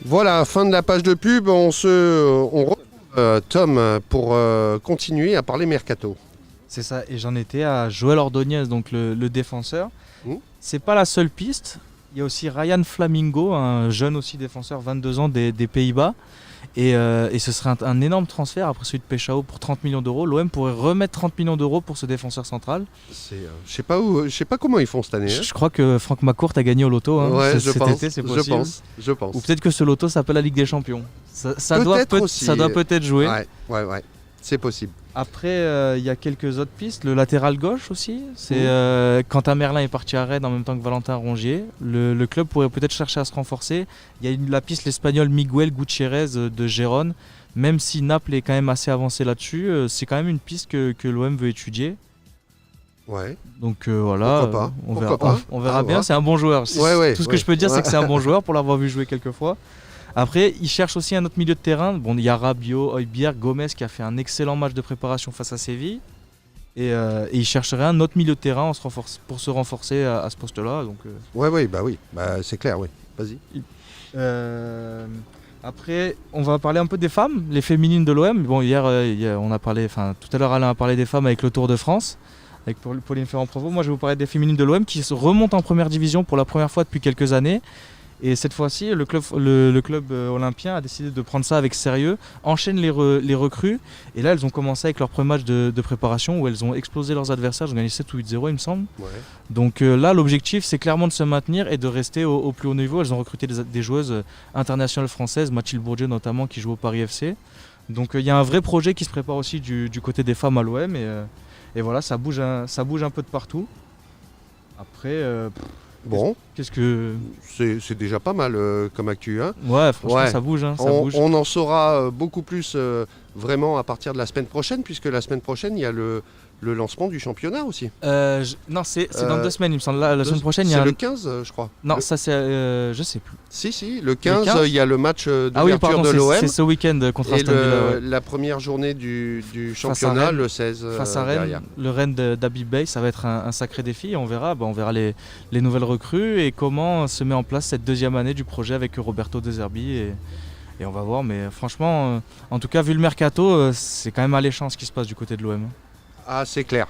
Voilà, fin de la page de pub. On retrouve Tom pour continuer à parler mercato. C'est ça, et j'en étais à Joël Ordonez, donc le défenseur. C'est pas la seule piste. Il y a aussi Ryan Flamingo, un jeune aussi défenseur, 22 ans des Pays-Bas. Et ce serait un énorme transfert après celui de Peshao pour 30 millions d'euros. L'OM pourrait remettre 30 millions d'euros pour ce défenseur central. Je sais pas comment ils font cette année. Je crois que Franck McCourt a gagné au loto cet été, c'est possible. Je pense. Ou peut-être que ce loto s'appelle la Ligue des Champions. Ça doit peut-être jouer. Ouais. C'est possible. Après, il y a quelques autres pistes. Le latéral gauche aussi. C'est Quentin Merlin est parti à Rennes en même temps que Valentin Rongier. Le club pourrait peut-être chercher à se renforcer. Il y a la piste l'espagnol Miguel Gutiérrez de Gérone. Même si Naples est quand même assez avancé là-dessus, c'est quand même une piste que l'OM veut étudier. Ouais. Donc voilà, Pourquoi pas. On verra bien. C'est un bon joueur. Tout ce que je peux dire, c'est que c'est un bon joueur pour l'avoir vu jouer quelques fois. Après, il cherche aussi un autre milieu de terrain. Bon, il y a Rabiot, Højbjerg, Gomez qui a fait un excellent match de préparation face à Séville. Et il chercherait un autre milieu de terrain pour se renforcer à ce poste-là. Donc, oui, c'est clair, oui. Vas-y. Après, on va parler un peu des femmes, les féminines de l'OM. Bon, hier, on a parlé, tout à l'heure, Alain a parlé des femmes avec le Tour de France, avec Pauline Ferrand-Prévot. Moi, je vais vous parler des féminines de l'OM qui se remontent en première division pour la première fois depuis quelques années. Et cette fois-ci, le club olympien a décidé de prendre ça avec sérieux, enchaîne les recrues. Et là, elles ont commencé avec leur premier match de préparation où elles ont explosé leurs adversaires. Elles ont gagné 7 ou 8-0, il me semble. Ouais. Donc là, l'objectif, c'est clairement de se maintenir et de rester au plus haut niveau. Elles ont recruté des joueuses internationales françaises, Mathilde Bourdieu notamment, qui joue au Paris FC. Donc il y a un vrai projet qui se prépare aussi du côté des femmes à l'OM. Et voilà, ça bouge un peu de partout. Après... Bon, qu'est-ce que c'est déjà pas mal comme actu, hein. Ouais, franchement, ça bouge, On en saura beaucoup plus vraiment à partir de la semaine prochaine, puisque la semaine prochaine il y a le lancement du championnat aussi. Non, c'est dans 2 semaines, il me semble. La semaine prochaine, il y a le 15, je crois. Non, ça c'est, je sais plus. Si, le 15, il y a le match d'ouverture de l'OM. C'est ce week-end contre Aston Villa. La première journée du championnat, le 16. Face à Rennes, derrière. Le Rennes d'Habib Bey, ça va être un sacré défi. On verra les nouvelles recrues et comment se met en place cette deuxième année du projet avec Roberto De Zerbi. Et on va voir, mais franchement, en tout cas, vu le mercato, c'est quand même alléchant ce qui se passe du côté de l'OM. Ah, c'est clair.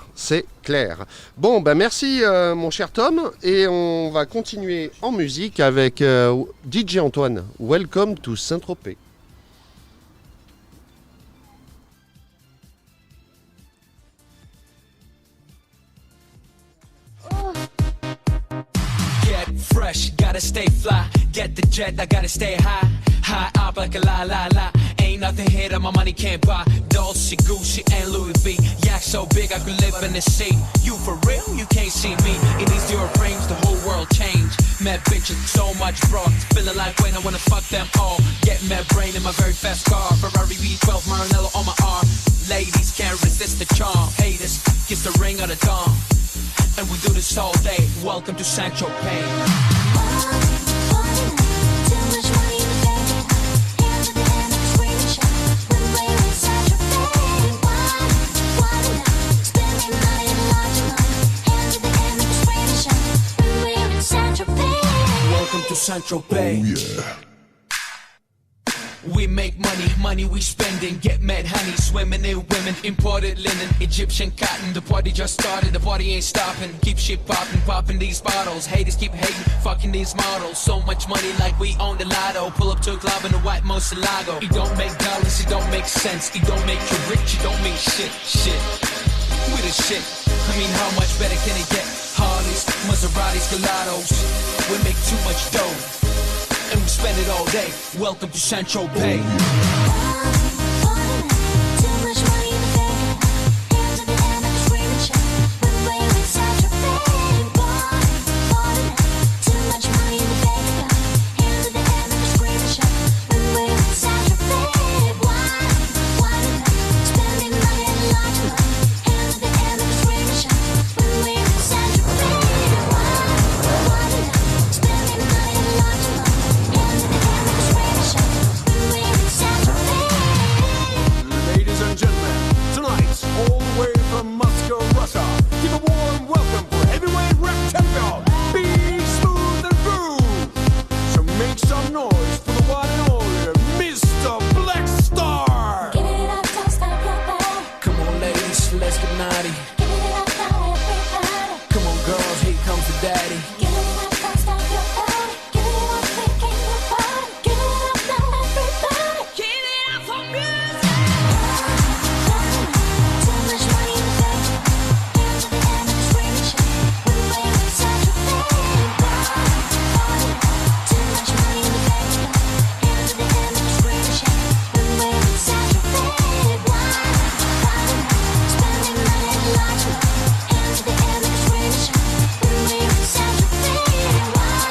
Bon, merci mon cher Tom, et on va continuer en musique avec DJ Antoine. Welcome to Saint-Tropez. Get fresh, gotta stay fly. Get the jet, I gotta stay high. High up like a la la la. Ain't nothing here that my money can't buy. Dolce, Gucci, and Louis V. Yak so big I could live in the sea. You for real? You can't see me. In these Dior frames, the whole world changed. Mad bitches, so much broad. Feeling like Wayne, I wanna fuck them all. Get mad brain in my very fast car. Ferrari V12, Maranello on my arm. Ladies can't resist the charm. Haters, kiss the ring of the dawn. And we do this all day. Welcome to Saint-Tropez. To Saint-Tropez. Oh, yeah. We make money we spending. Get mad honey, swimming in women. Imported linen, Egyptian cotton. The party just started, the party ain't stopping. Keep shit popping these bottles. Haters keep hating, fucking these models. So much money like we own the lotto. Pull up to a club in the white Moselago. It don't make dollars, it don't make sense. It don't make you rich, it don't mean shit. We the shit. I mean, how much better can it get? Harleys, Maseratis, Gelatos. We make too much dough, and we spend it all day. Welcome to Saint-Tropez. comes the daddy. Get it up, don't stop your body. Get it up, quick in your body. Get it up now, everybody. Give it up for music. Too much money in the bank. Hands to the administration. When we're in Central Bank. Too much money in the bank. Hands to the administration. When we're in Central Bank. Spending money like hands to the administration. When we're in Central Bank.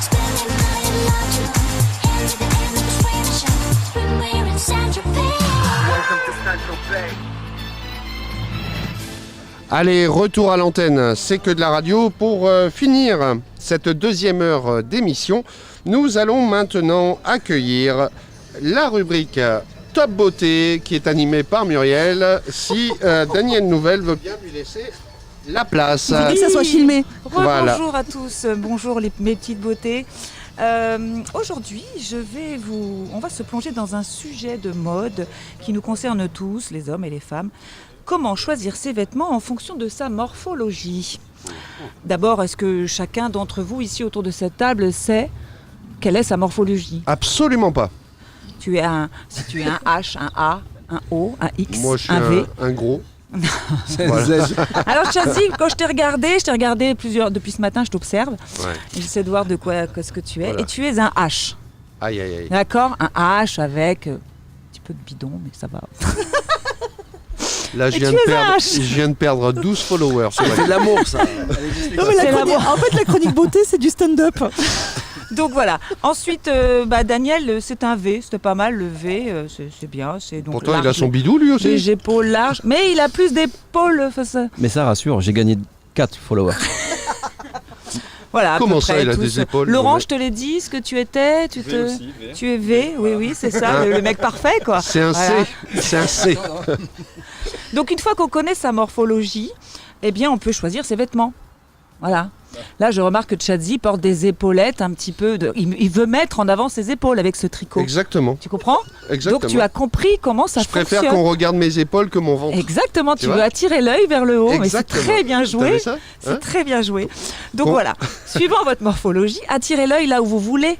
Spending money like hands to the administration. When we're in Central Bank. Welcome to Central Bay. Allez, retour à l'antenne, c'est que de la radio. Pour finir cette deuxième heure d'émission, nous allons maintenant accueillir la rubrique Top Beauté qui est animée par Muriel. Si Daniel Nouvelle veut bien lui laisser la place. Il faut que ça soit filmé. Voilà. Bonjour à tous, bonjour mes petites beautés. Aujourd'hui, on va se plonger dans un sujet de mode qui nous concerne tous, les hommes et les femmes. Comment choisir ses vêtements en fonction de sa morphologie ? D'abord, est-ce que chacun d'entre vous ici autour de cette table sait quelle est sa morphologie ? Absolument pas. Si tu es un H, un A, un O, un X, Moi, je suis un V. un gros. Alors Chazzy, quand je t'ai regardé depuis ce matin, je t'observe. Ouais. Et j'essaie de voir ce que tu es. Voilà. Et tu es un H. Aïe, aïe, aïe. D'accord ? Un H avec un petit peu de bidon, mais ça va. Là, je Et viens, tu de es un perdre, H. je viens de perdre 12 followers. sur la- C'est de l'amour, ça. C'est En fait, la chronique beauté, c'est du stand-up. Donc voilà. Ensuite, Daniel, c'est un V. C'était pas mal. Le V, c'est bien. C'est donc Pourtant, il a large, son bidou, lui aussi. les épaules larges. Mais il a plus d'épaules. Mais ça rassure, j'ai gagné 4 followers. Voilà, à Comment peu ça, près il a tous. des épaules, Laurent, le je te l'ai dit, ce que tu étais. Tu es V. Oui, c'est ça. le mec parfait, quoi. C'est un Voilà. C. C'est un C. Donc une fois qu'on connaît sa morphologie, eh bien on peut choisir ses vêtements. Voilà. Là, je remarque que Chadzi porte des épaulettes un petit peu. Il veut mettre en avant ses épaules avec ce tricot. Exactement. Tu comprends ? Exactement. Donc tu as compris comment ça Je préfère fonctionne. qu'on regarde mes épaules que mon ventre. Exactement, Tu tu vois veux attirer l'œil vers le haut, mais c'est Exactement. très bien T'as joué. vu ça C'est Hein très bien joué. Donc Bon. voilà, suivant votre morphologie, attirez l'œil là où vous voulez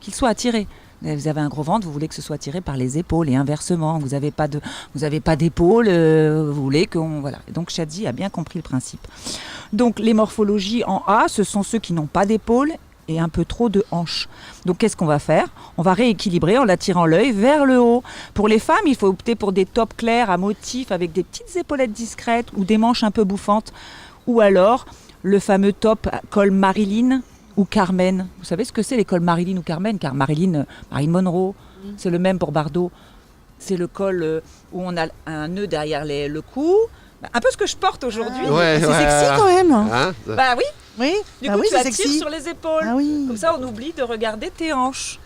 qu'il soit attiré. Vous avez un gros ventre, vous voulez que ce soit attiré par les épaules et inversement. Vous n'avez pas d'épaules, vous voulez qu'on... Voilà. Donc Chadzi a bien compris le principe. Donc les morphologies en A, ce sont ceux qui n'ont pas d'épaules et un peu trop de hanches. Donc qu'est-ce qu'on va faire ? On va rééquilibrer en attirant l'œil vers le haut. Pour les femmes, il faut opter pour des tops clairs à motifs avec des petites épaulettes discrètes ou des manches un peu bouffantes. Ou alors le fameux top col Marilyn ou Carmen. Vous savez ce que c'est les cols Marilyn ou Carmen ? Car Marilyn Monroe, c'est le même pour Bardot. C'est le col où on a un nœud derrière le cou. Un peu ce que je porte aujourd'hui. Ouais, C'est ouais. sexy quand même. Hein Bah oui, Oui, du bah coup oui, tu c'est attires sexy. sur les épaules. Ah oui. Comme ça on oublie de regarder tes hanches.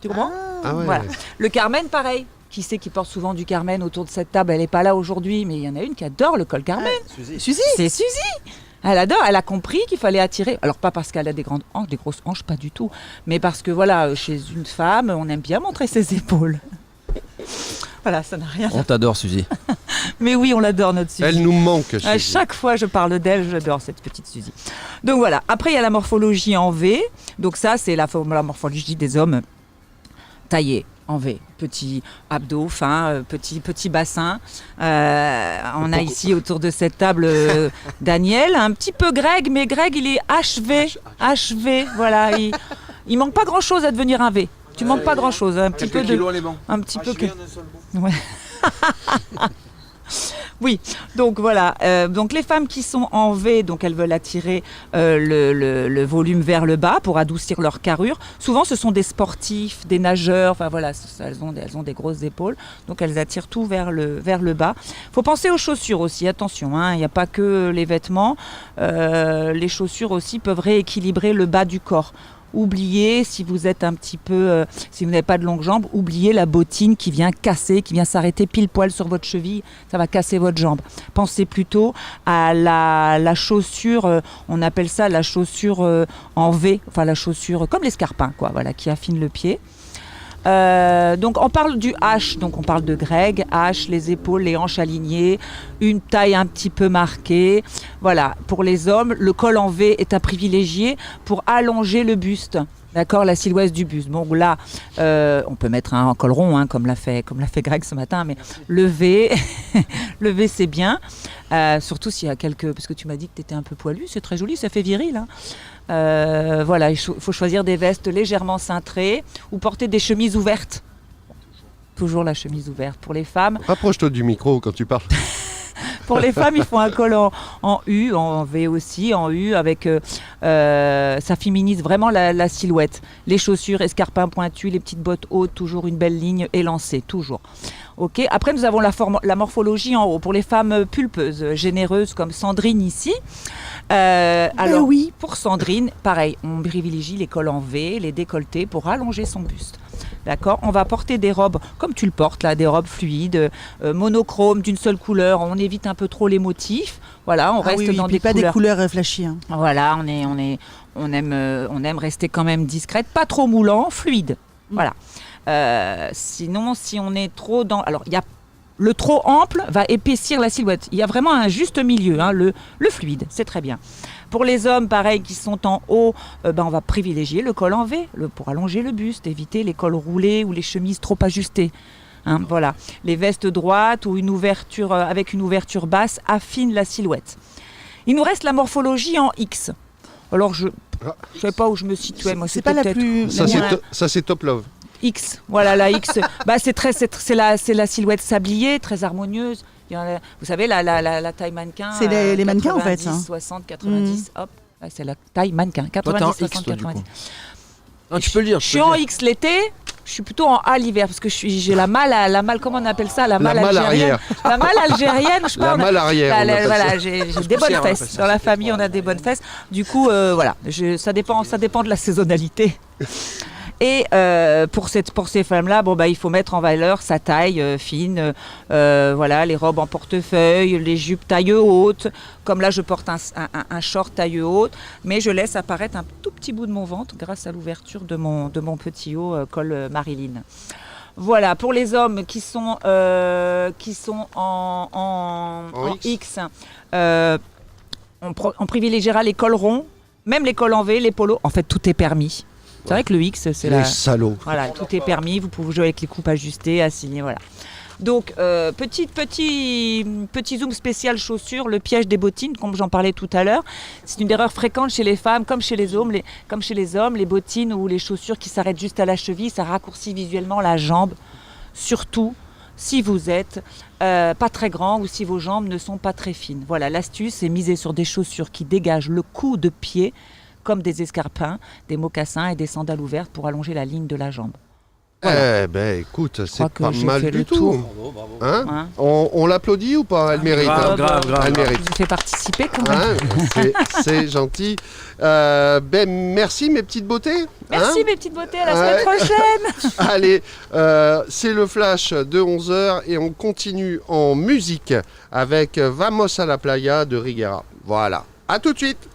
Tu comprends ? Ah ouais. Voilà. Le Carmen, pareil. Qui c'est qui porte souvent du Carmen autour de cette table ? Elle n'est pas là aujourd'hui, mais il y en a une qui adore le col Carmen. Suzy. C'est Suzy. Elle adore, elle a compris qu'il fallait attirer. Alors pas parce qu'elle a des grandes hanches, des grosses hanches, pas du tout. Mais parce que voilà, chez une femme, on aime bien montrer ses épaules. Voilà, ça n'a rien. On t'adore, Suzy. Mais oui, on l'adore notre Suzy. Elle nous manque. À Suzy. chaque fois je parle d'elle, j'adore cette petite Suzy. Donc voilà, après il y a la morphologie en V. Donc ça, c'est la morphologie des hommes taillés en V. Petit abdos, fin, petit bassin. On a ici autour de cette table Daniel, un petit peu Greg, mais Greg il est HV, voilà. Il manque pas grand-chose à devenir un V. Tu manques pas grand-chose, un petit peu de... Un petit peu que... Ouais. Oui, donc voilà. Donc les femmes qui sont en V, donc elles veulent attirer le volume vers le bas pour adoucir leur carrure. Souvent, ce sont des sportifs, des nageurs. Enfin voilà, elles ont des grosses épaules, donc elles attirent tout vers le bas. Il faut penser aux chaussures aussi. Attention, hein, il n'y a pas que les vêtements. Les chaussures aussi peuvent rééquilibrer le bas du corps. Oubliez, si vous êtes un petit peu, si vous n'avez pas de longues jambes, oubliez la bottine qui vient casser, qui vient s'arrêter pile poil sur votre cheville, ça va casser votre jambe. Pensez plutôt à la chaussure, on appelle ça la chaussure en V, enfin la chaussure comme l'escarpin, quoi, voilà, qui affine le pied. Donc on parle du H, donc on parle de Greg, H, les épaules, les hanches alignées, une taille un petit peu marquée. Voilà, pour les hommes, le col en V est à privilégier pour allonger le buste. D'accord, la silhouette du buste. Bon là, on peut mettre un col rond, hein, comme l'a fait Greg ce matin, mais le V, le V c'est bien. Surtout s'il y a quelques, parce que tu m'as dit que tu étais un peu poilu, c'est très joli, ça fait viril. Hein. Voilà, il faut choisir des vestes légèrement cintrées ou porter des chemises ouvertes. Toujours la chemise ouverte pour les femmes. Rapproche-toi du micro quand tu parles. Pour les femmes, il faut un col en U, en V aussi, en U, avec ça féminise vraiment la silhouette. Les chaussures, escarpins pointus, les petites bottes hautes, toujours une belle ligne élancée, toujours. Ok. Après, nous avons la morphologie en haut pour les femmes pulpeuses, généreuses comme Sandrine ici. Alors, oui. pour Sandrine, pareil, on privilégie les cols en V, les décolletés pour allonger son buste. D'accord, on va porter des robes comme tu le portes là, des robes fluides, monochromes d'une seule couleur. On évite un peu trop les motifs. Voilà, on reste dans des pas couleurs. des couleurs flashy. Hein. Voilà, on aime rester quand même discrète, pas trop moulant, fluide. Voilà. Sinon, si on est trop dans, alors il y a le trop ample va épaissir la silhouette. Il y a vraiment un juste milieu, hein, le fluide, c'est très bien. Pour les hommes, pareil, qui sont en haut, on va privilégier le col en V pour allonger le buste, éviter les cols roulés ou les chemises trop ajustées. Hein, voilà. Les vestes droites ou une ouverture avec une ouverture basse affinent la silhouette. Il nous reste la morphologie en X. Alors, je ne sais pas où je me situais. Moi, C'est pas la peut-être plus. Ça, c'est Top Love. X. Voilà, la X. C'est la silhouette sablier, très harmonieuse. Il y en a, vous savez, la taille mannequin. C'est les mannequins, en fait, 90, hein. 60, 90, hop. Là, c'est la taille mannequin. 90, 60, 90. Non, tu peux le dire. Je suis en X l'été, je suis plutôt en A l'hiver parce que j'ai la malle, comment on appelle ça, la malle algérienne. arrière. La malle algérienne, je sais pas. La malle arrière. on appelle Voilà, ça. j'ai des bonnes fesses. Dans la famille, on a des bonnes fesses. Du coup, voilà, ça dépend de la saisonnalité. Et pour ces femmes-là, il faut mettre en valeur sa taille fine, voilà, les robes en portefeuille, les jupes taille haute. Comme là, je porte un short taille haute, mais je laisse apparaître un tout petit bout de mon ventre grâce à l'ouverture de mon petit haut col Marilyn. Voilà, pour les hommes qui sont en X, on privilégiera les cols ronds, même les cols en V, les polos. En fait, tout est permis. C'est vrai que le X, c'est Les salauds. Voilà, tout est permis. Vous pouvez jouer avec les coupes ajustées, assignées, voilà. Donc, petit zoom spécial chaussures, le piège des bottines, comme j'en parlais tout à l'heure. C'est une erreur fréquente chez les femmes, comme chez les hommes. Les bottines ou les chaussures qui s'arrêtent juste à la cheville, ça raccourcit visuellement la jambe. Surtout si vous êtes pas très grand ou si vos jambes ne sont pas très fines. Voilà, l'astuce, c'est miser sur des chaussures qui dégagent le cou de pied, comme des escarpins, des mocassins et des sandales ouvertes pour allonger la ligne de la jambe. Voilà. Eh ben écoute, c'est crois que pas j'ai mal fait du le tout. tour. Hein Hein on l'applaudit ou pas? Elle mérite. grave, hein. grave, grave, Elle grave. mérite. Je vous fais participer quand même. Hein, c'est gentil. Merci mes petites beautés. Merci hein. mes petites beautés, à la semaine prochaine. Allez, c'est le flash de 11h et on continue en musique avec Vamos a la playa de Riguera. Voilà, à tout de suite.